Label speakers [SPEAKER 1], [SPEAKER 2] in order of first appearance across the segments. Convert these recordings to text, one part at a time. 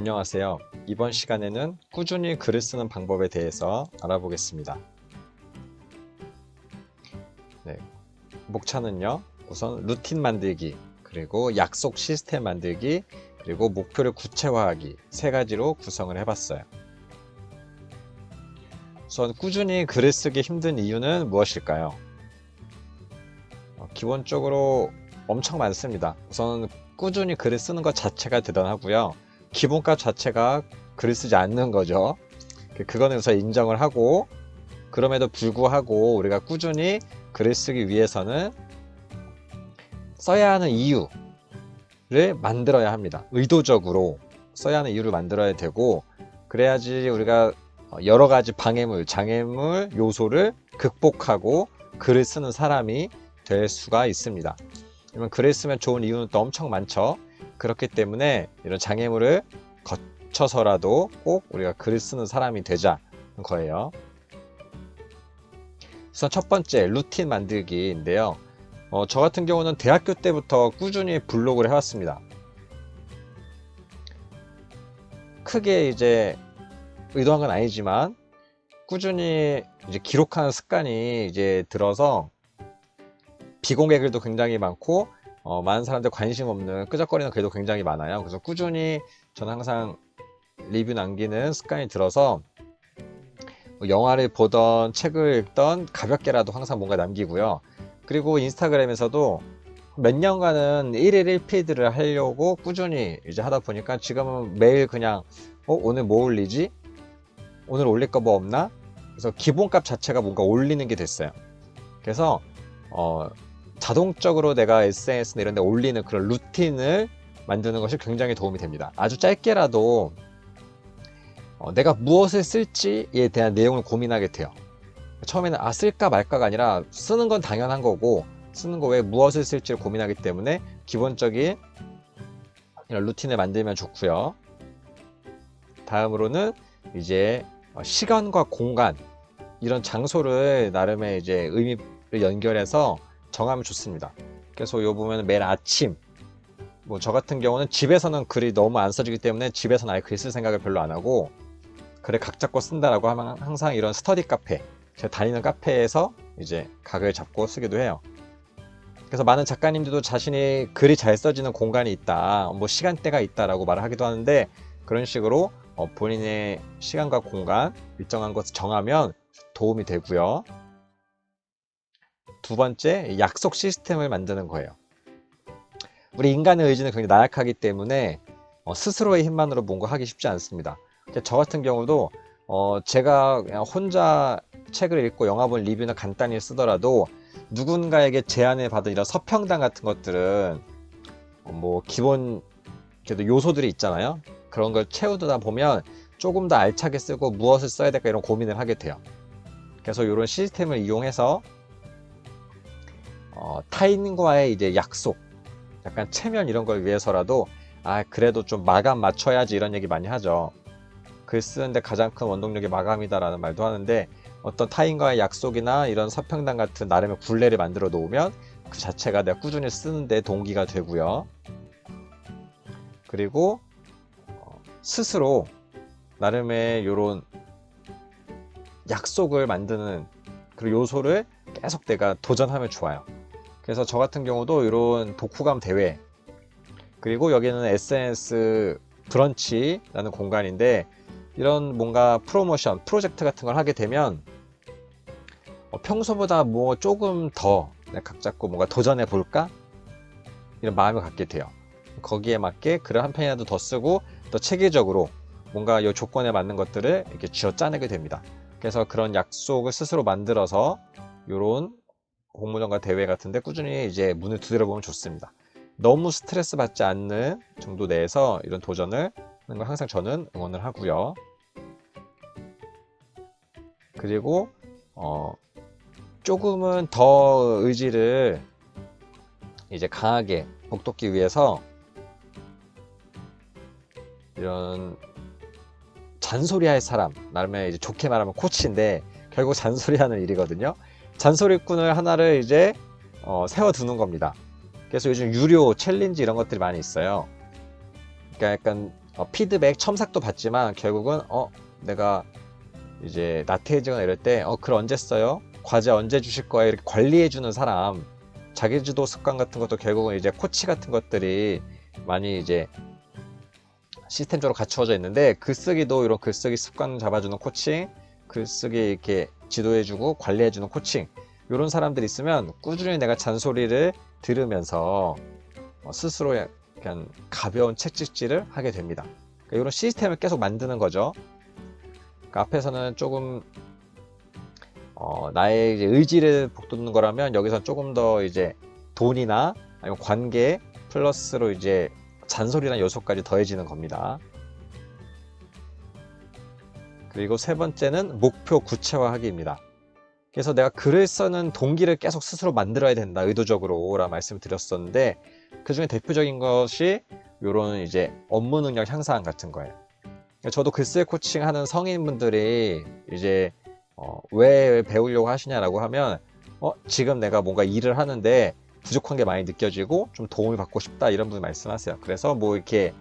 [SPEAKER 1] 안녕하세요. 이번 시간에는 꾸준히 글을 쓰는 방법에 대해서 알아보겠습니다. 네, 목차는요, 우선 루틴 만들기, 그리고 약속 시스템 만들기, 그리고 목표를 구체화하기 세 가지로 구성을 해봤어요. 우선 꾸준히 글을 쓰기 힘든 이유는 무엇일까요? 기본적으로 엄청 많습니다. 우선 꾸준히 글을 쓰는 것 자체가 대단하고요. 기본값 자체가 글을 쓰지 않는 거죠. 그거는 우선 인정을 하고, 그럼에도 불구하고 우리가 꾸준히 글을 쓰기 위해서는 써야 하는 이유를 만들어야 합니다. 의도적으로 써야 하는 이유를 만들어야 되고, 그래야지 우리가 여러 가지 방해물, 장애물, 요소를 극복하고 글을 쓰는 사람이 될 수가 있습니다. 그러면 글을 쓰면 좋은 이유는 또 엄청 많죠. 그렇기 때문에 이런 장애물을 거쳐서라도 꼭 우리가 글을 쓰는 사람이 되자는 거예요. 우선 첫 번째, 루틴 만들기인데요. 저 같은 경우는 대학교 때부터 꾸준히 블로그를 해왔습니다. 크게 이제 의도한 건 아니지만 꾸준히 이제 기록하는 습관이 이제 들어서 비공개 글도 굉장히 많고 많은 사람들 관심 없는 끄적거리는 글도 굉장히 많아요. 그래서 꾸준히 저는 항상 리뷰 남기는 습관이 들어서 영화를 보던 책을 읽던 가볍게라도 항상 뭔가 남기고요. 그리고 인스타그램에서도 몇 년간은 1일 1피드를 하려고 꾸준히 이제 하다 보니까 지금은 매일 그냥 오늘 뭐 올리지? 오늘 올릴 거 뭐 없나? 그래서 기본값 자체가 뭔가 올리는 게 됐어요. 그래서 자동적으로 내가 SNS나 이런 데 올리는 그런 루틴을 만드는 것이 굉장히 도움이 됩니다. 아주 짧게라도 내가 무엇을 쓸지에 대한 내용을 고민하게 돼요. 처음에는 쓸까 말까가 아니라 쓰는 건 당연한 거고 쓰는 거 외에 무엇을 쓸지를 고민하기 때문에 기본적인 이런 루틴을 만들면 좋고요. 다음으로는 이제 시간과 공간 이런 장소를 나름의 이제 의미를 연결해서 정하면 좋습니다. 그래서 요 보면 매일 아침 저 같은 경우는 집에서는 글이 너무 안 써지기 때문에 집에서는 아예 글 쓸 생각을 별로 안 하고 글을 각 잡고 쓴다라고 하면 항상 이런 스터디 카페, 제가 다니는 카페에서 이제 각을 잡고 쓰기도 해요. 그래서 많은 작가님들도 자신이 글이 잘 써지는 공간이 있다, 시간대가 있다라고 말을 하기도 하는데 그런 식으로 본인의 시간과 공간 일정한 것을 정하면 도움이 되고요. 두 번째, 약속 시스템을 만드는 거예요. 우리 인간의 의지는 굉장히 나약하기 때문에 스스로의 힘만으로 뭔가 하기 쉽지 않습니다. 저 같은 경우도 제가 그냥 혼자 책을 읽고 영화 본 리뷰는 간단히 쓰더라도 누군가에게 제안을 받은 이런 서평단 같은 것들은 기본 그래도 요소들이 있잖아요. 그런 걸 채우다 보면 조금 더 알차게 쓰고 무엇을 써야 될까 이런 고민을 하게 돼요. 그래서 이런 시스템을 이용해서 타인과의 이제 약속, 약간 체면 이런 걸 위해서라도 그래도 좀 마감 맞춰야지 이런 얘기 많이 하죠. 글 쓰는데 가장 큰 원동력이 마감이다라는 말도 하는데 어떤 타인과의 약속이나 이런 서평단 같은 나름의 굴레를 만들어 놓으면 그 자체가 내가 꾸준히 쓰는데 동기가 되고요. 그리고 스스로 나름의 이런 약속을 만드는 그 요소를 계속 내가 도전하면 좋아요. 그래서 저 같은 경우도 이런 독후감 대회, 그리고 여기는 SNS 브런치라는 공간인데 이런 뭔가 프로모션, 프로젝트 같은 걸 하게 되면 평소보다 조금 더 각 잡고 뭔가 도전해 볼까? 이런 마음을 갖게 돼요. 거기에 맞게 글을 한 편이라도 더 쓰고 더 체계적으로 뭔가 이 조건에 맞는 것들을 이렇게 쥐어 짜내게 됩니다. 그래서 그런 약속을 스스로 만들어서 이런 공모전과 대회 같은데 꾸준히 이제 문을 두드려 보면 좋습니다. 너무 스트레스 받지 않는 정도 내에서 이런 도전을 하는 걸 항상 저는 응원을 하고요. 그리고 조금은 더 의지를 이제 강하게 북돋기 위해서 이런 잔소리할 사람, 나름의 이제 좋게 말하면 코치인데 결국 잔소리하는 일이거든요. 잔소리꾼을 하나를 이제 세워두는 겁니다. 그래서 요즘 유료 챌린지 이런 것들이 많이 있어요. 그러니까 약간 피드백 첨삭도 받지만 결국은 내가 이제 나태해지거나 이럴 때 글 언제 써요? 과제 언제 주실 거예요? 이렇게 관리해주는 사람, 자기주도 습관 같은 것도 결국은 이제 코치 같은 것들이 많이 이제 시스템적으로 갖추어져 있는데, 글쓰기도 이런 글쓰기 습관 잡아주는 코칭, 글쓰기 이렇게 지도해주고 관리해주는 코칭, 이런 사람들이 있으면 꾸준히 내가 잔소리를 들으면서 스스로 약간 가벼운 채찍질을 하게 됩니다. 그러니까 이런 시스템을 계속 만드는 거죠. 그러니까 앞에서는 조금 나의 이제 의지를 북돋는 거라면, 여기서 조금 더 이제 돈이나 아니면 관계 플러스로 이제 잔소리나 요소까지 더해지는 겁니다. 그리고 세 번째는 목표 구체화하기입니다. 그래서 내가 글을 쓰는 동기를 계속 스스로 만들어야 된다, 의도적으로 라는 말씀을 드렸었는데, 그 중에 대표적인 것이 이런 이제 업무 능력 향상 같은 거예요. 저도 글쓰기 코칭 하는 성인분들이 이제 왜 배우려고 하시냐라고 하면, 지금 내가 뭔가 일을 하는데 부족한 게 많이 느껴지고 좀 도움을 받고 싶다, 이런 분 말씀하세요. 그래서 뭐 이렇게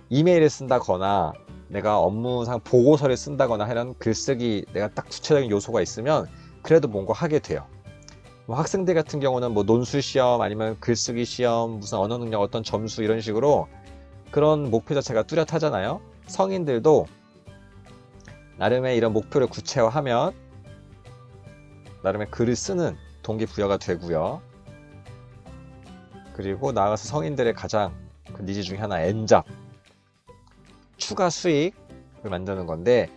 [SPEAKER 1] 이메일을 쓴다거나 내가 업무상 보고서를 쓴다거나 이런 글쓰기, 내가 딱 구체적인 요소가 있으면 그래도 뭔가 하게 돼요. 뭐 학생들 같은 경우는 뭐 논술 시험 아니면 글쓰기 시험, 무슨 언어 능력 어떤 점수, 이런 식으로 그런 목표 자체가 뚜렷하잖아요. 성인들도 나름의 이런 목표를 구체화하면 나름의 글을 쓰는 동기부여가 되고요. 그리고 나아가서 성인들의 가장 그 니즈 중에 하나, 엔잡, 추가 수익을 만드는 건데,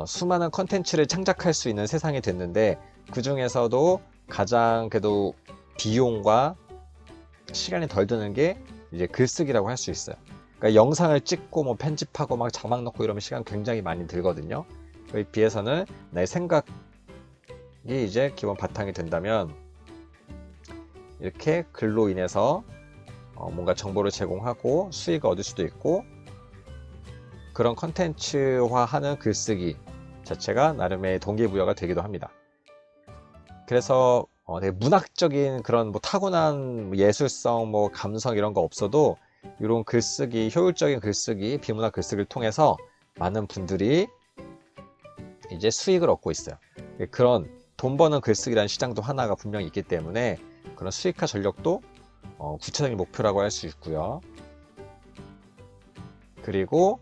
[SPEAKER 1] 수많은 컨텐츠를 창작할 수 있는 세상이 됐는데, 그 중에서도 가장 그래도 비용과 시간이 덜 드는 게 이제 글쓰기라고 할 수 있어요. 그러니까 영상을 찍고 뭐 편집하고 막 자막 넣고 이러면 시간 굉장히 많이 들거든요. 그에 비해서는 내 생각이 이제 기본 바탕이 된다면, 이렇게 글로 인해서 뭔가 정보를 제공하고 수익을 얻을 수도 있고, 그런 컨텐츠화하는 글쓰기 자체가 나름의 동기부여가 되기도 합니다. 그래서 되게 문학적인 그런 뭐 타고난 예술성, 뭐 감성 이런 거 없어도 이런 글쓰기, 효율적인 글쓰기, 비문학 글쓰기를 통해서 많은 분들이 이제 수익을 얻고 있어요. 그런 돈 버는 글쓰기라는 시장도 하나가 분명히 있기 때문에 그런 수익화 전략도 구체적인 목표라고 할 수 있고요. 그리고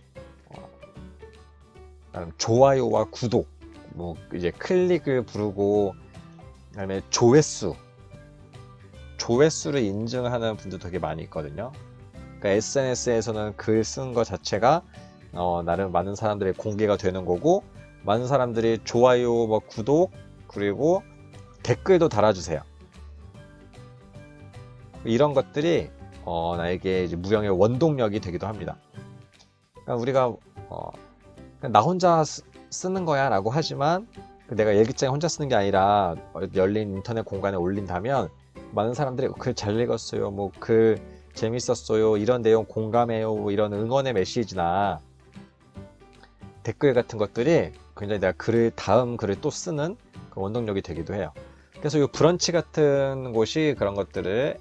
[SPEAKER 1] 좋아요와 구독, 뭐 이제 클릭을 부르고, 그다음에 조회수를 인증하는 분도 되게 많이 있거든요. 그러니까 SNS에서는 글 쓰는 것 자체가 나름 많은 사람들의 공개가 되는 거고, 많은 사람들이 좋아요, 뭐 구독, 그리고 댓글도 달아주세요. 이런 것들이 나에게 이제 무형의 원동력이 되기도 합니다. 그러니까 우리가 그냥 나 혼자 쓰는 거야 라고 하지만, 내가 일기장에 혼자 쓰는 게 아니라 열린 인터넷 공간에 올린다면 많은 사람들이 글 잘 읽었어요, 뭐 글 재밌었어요, 이런 내용 공감해요, 뭐 이런 응원의 메시지나 댓글 같은 것들이 굉장히 내가 다음 글을 또 쓰는 그 원동력이 되기도 해요. 그래서 이 브런치 같은 곳이 그런 것들을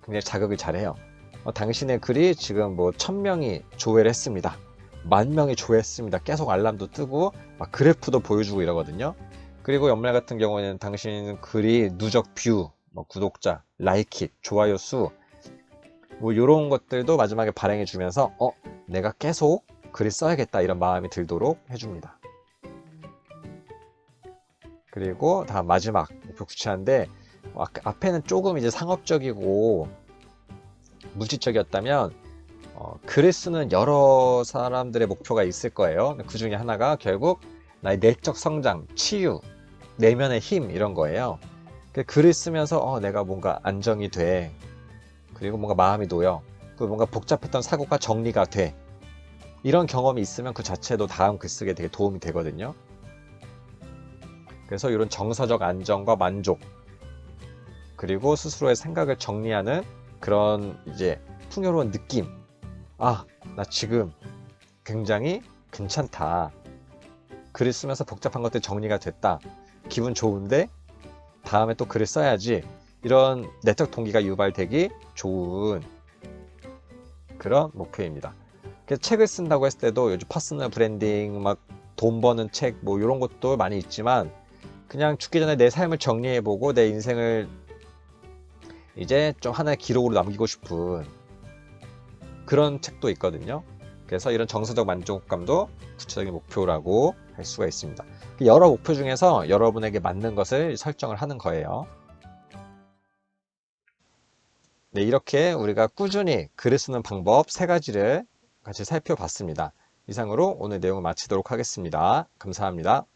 [SPEAKER 1] 굉장히 자극을 잘해요. 당신의 글이 지금 뭐 1000명이 조회를 했습니다, 10,000명이 조회했습니다, 계속 알람도 뜨고 막 그래프도 보여주고 이러거든요. 그리고 연말 같은 경우에는 당신 글이 누적 뷰, 뭐 구독자, 라이크, 좋아요 수, 뭐 이런 것들도 마지막에 발행해 주면서 내가 계속 글을 써야겠다, 이런 마음이 들도록 해줍니다. 그리고 다음 마지막 목표 구체화인데, 앞에는 조금 이제 상업적이고 물질적이었다면, 글을 쓰는 여러 사람들의 목표가 있을 거예요. 그 중에 하나가 결국 나의 내적 성장, 치유, 내면의 힘, 이런 거예요. 글을 쓰면서 내가 뭔가 안정이 돼, 그리고 뭔가 마음이 놓여, 그리고 뭔가 복잡했던 사고가 정리가 돼, 이런 경험이 있으면 그 자체도 다음 글쓰기에 되게 도움이 되거든요. 그래서 이런 정서적 안정과 만족, 그리고 스스로의 생각을 정리하는 그런 이제 풍요로운 느낌, 나 지금 굉장히 괜찮다, 글을 쓰면서 복잡한 것들 정리가 됐다, 기분 좋은데 다음에 또 글을 써야지, 이런 내적 동기가 유발되기 좋은 그런 목표입니다. 책을 쓴다고 했을 때도 요즘 퍼스널 브랜딩, 막 돈 버는 책, 뭐 이런 것도 많이 있지만, 그냥 죽기 전에 내 삶을 정리해보고 내 인생을 이제 좀 하나의 기록으로 남기고 싶은 그런 책도 있거든요. 그래서 이런 정서적 만족감도 구체적인 목표라고 할 수가 있습니다. 여러 목표 중에서 여러분에게 맞는 것을 설정을 하는 거예요. 네, 이렇게 우리가 꾸준히 글을 쓰는 방법 3가지를 같이 살펴봤습니다. 이상으로 오늘 내용을 마치도록 하겠습니다. 감사합니다.